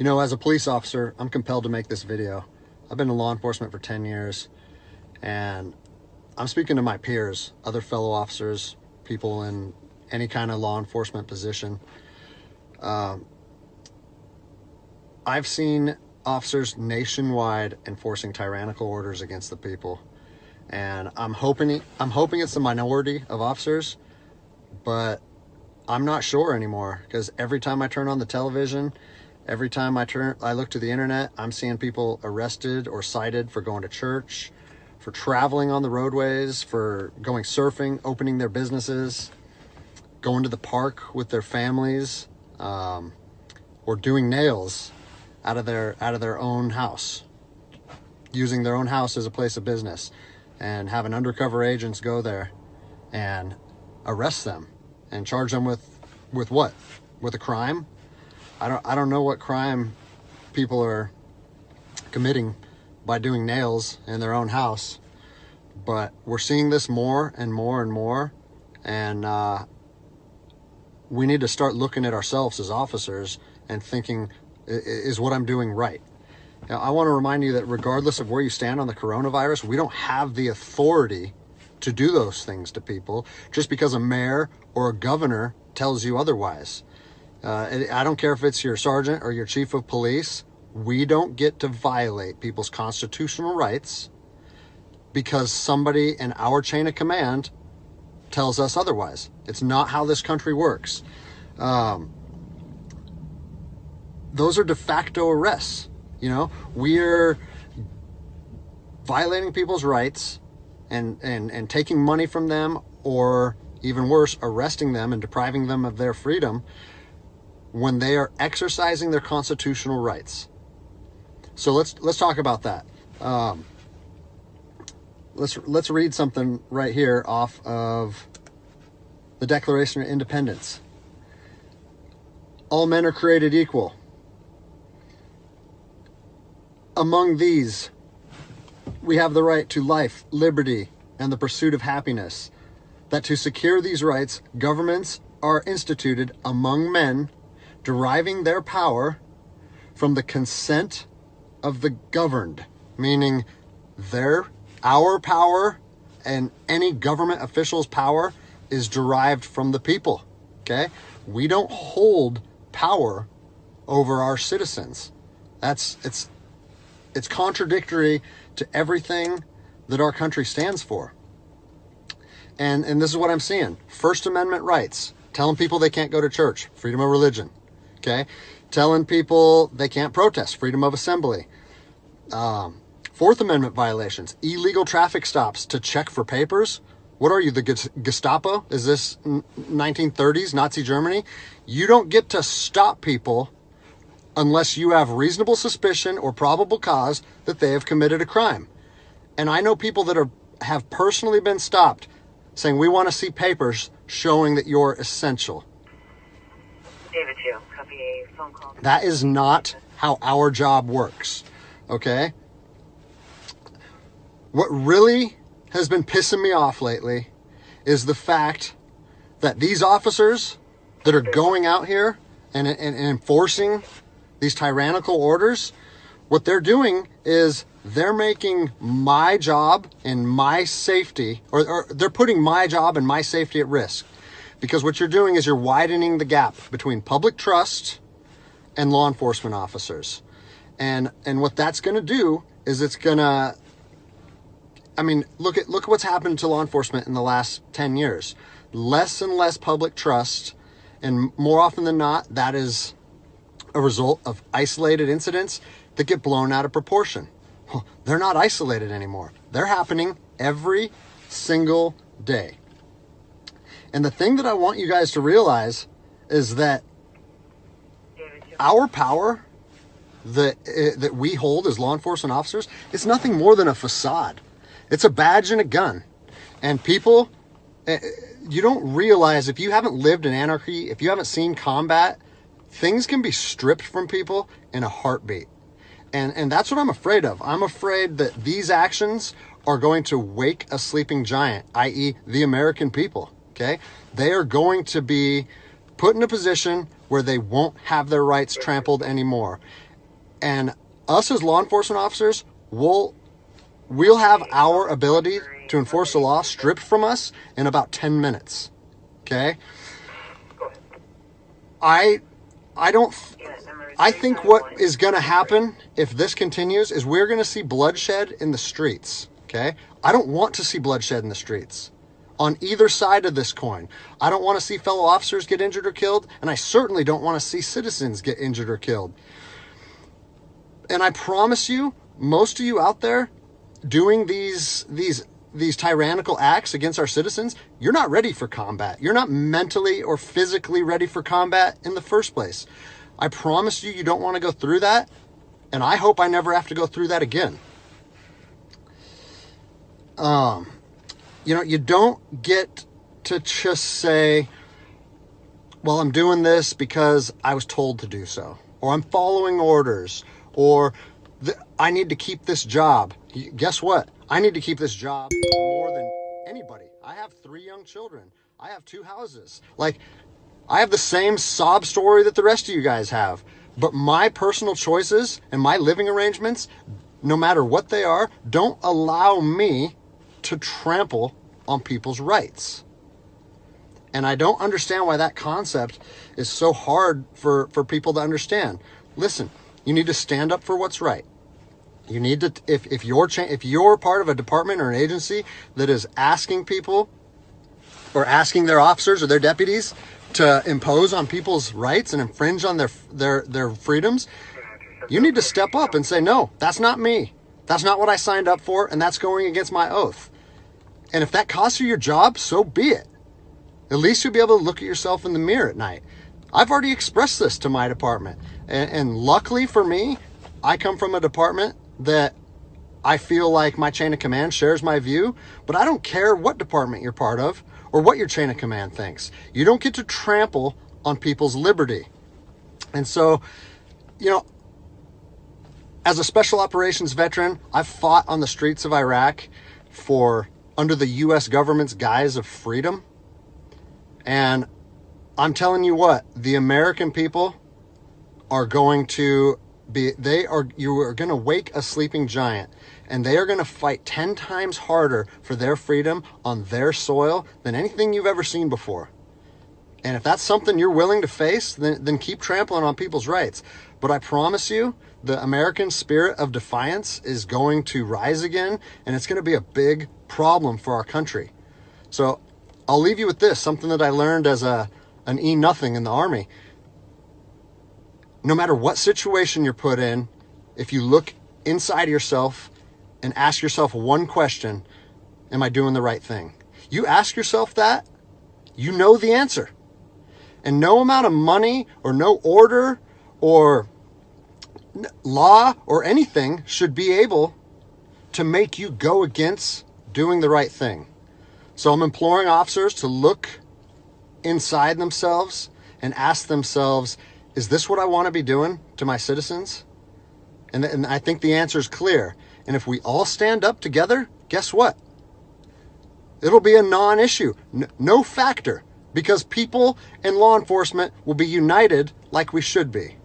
You know, as a police officer, I'm compelled to make this video. I've been in law enforcement for 10 years, and I'm speaking to my peers, other fellow officers, people in any kind of law enforcement position. I've seen officers nationwide enforcing tyrannical orders against the people, and I'm hoping it's the minority of officers, but I'm not sure anymore, because every time I turn on the television, every time I look to the internet, I'm seeing people arrested or cited for going to church, for traveling on the roadways, for going surfing, opening their businesses, going to the park with their families, or doing nails out of their own house, using their own house as a place of business, and having undercover agents go there and arrest them and charge them with what? With a crime? I don't know what crime people are committing by doing nails in their own house, but we're seeing this more and more and more, and we need to start looking at ourselves as officers and thinking, is what I'm doing right? Now, I want to remind you that regardless of where you stand on the coronavirus, we don't have the authority to do those things to people just because a mayor or a governor tells you otherwise. I don't care if it's your sergeant or your chief of police. We don't get to violate people's constitutional rights because somebody in our chain of command tells us otherwise. It's not how this country works. Those are de facto arrests. You know, we're violating people's rights and taking money from them, or even worse, arresting them and depriving them of their freedom when they are exercising their constitutional rights. So let's talk about that. Let's read something right here off of the Declaration of Independence. All men are created equal. Among these, we have the right to life, liberty, and the pursuit of happiness. That to secure these rights, governments are instituted among men, deriving their power from the consent of the governed, meaning our power and any government official's power is derived from the people. Okay? We don't hold power over our citizens. It's contradictory to everything that our country stands for. And this is what I'm seeing. First Amendment rights, telling people they can't go to church, freedom of religion. Okay? Telling people they can't protest, freedom of assembly. Fourth Amendment violations, illegal traffic stops to check for papers. What are you, the Gestapo? Is this 1930s Nazi Germany? You don't get to stop people unless you have reasonable suspicion or probable cause that they have committed a crime. And I know people that have personally been stopped saying, we want to see papers showing that you're essential. David 2, copy a phone call. That is not how our job works, okay? What really has been pissing me off lately is the fact that these officers that are going out here and enforcing these tyrannical orders, what they're doing is they're making my job and my safety, or they're putting my job and my safety at risk. Because what you're doing is you're widening the gap between public trust and law enforcement officers. And what that's going to do is it's going to, I mean, look at what's happened to law enforcement in the last 10 years. Less and less public trust, and more often than not, that is a result of isolated incidents that get blown out of proportion. Well, they're not isolated anymore. They're happening every single day. And the thing that I want you guys to realize is that our power that we hold as law enforcement officers is nothing more than a facade. It's a badge and a gun. And people, you don't realize, if you haven't lived in anarchy, if you haven't seen combat, things can be stripped from people in a heartbeat. And that's what I'm afraid of. I'm afraid that these actions are going to wake a sleeping giant, i.e. the American people, okay? They are going to be put in a position where they won't have their rights trampled anymore. And us as law enforcement officers, we'll have our ability to enforce the law stripped from us in about 10 minutes. Okay? I think what is going to happen if this continues is we're going to see bloodshed in the streets. Okay? I don't want to see bloodshed in the streets on either side of this coin. I don't want to see fellow officers get injured or killed, and I certainly don't want to see citizens get injured or killed. And I promise you, most of you out there doing these tyrannical acts against our citizens, you're not ready for combat. You're not mentally or physically ready for combat in the first place. I promise you, you don't want to go through that, and I hope I never have to go through that again. You don't get to just say, well, I'm doing this because I was told to do so, or I'm following orders, or I need to keep this job. Guess what? I need to keep this job more than anybody. I have 3 young children. I have 2 houses. Like, I have the same sob story that the rest of you guys have. But my personal choices and my living arrangements, no matter what they are, don't allow me to trample on people's rights. And I don't understand why that concept is so hard for people to understand. Listen, you need to stand up for what's right. You need to, if you're part of a department or an agency that is asking people or asking their officers or their deputies to impose on people's rights and infringe on their freedoms, you need to step up and say, no, that's not me. That's not what I signed up for, and that's going against my oath. And if that costs you your job, so be it. At least you'll be able to look at yourself in the mirror at night. I've already expressed this to my department. And luckily for me, I come from a department that I feel like my chain of command shares my view, but I don't care what department you're part of or what your chain of command thinks. You don't get to trample on people's liberty. And so, as a special operations veteran, I've fought on the streets of Iraq under the U.S. government's guise of freedom. And I'm telling you what, the American people are going to you are going to wake a sleeping giant, and they are going to fight 10 times harder for their freedom on their soil than anything you've ever seen before. And if that's something you're willing to face, then keep trampling on people's rights. But I promise you, the American spirit of defiance is going to rise again, and it's going to be a big problem for our country. So I'll leave you with this, something that I learned as an E-nothing in the Army. No matter what situation you're put in, if you look inside yourself and ask yourself one question, am I doing the right thing? You ask yourself that, you know the answer. And no amount of money or no order or law or anything should be able to make you go against doing the right thing. So I'm imploring officers to look inside themselves and ask themselves, is this what I want to be doing to my citizens? And I think the answer is clear. And if we all stand up together, guess what? It'll be a non-issue, no factor, because people and law enforcement will be united like we should be.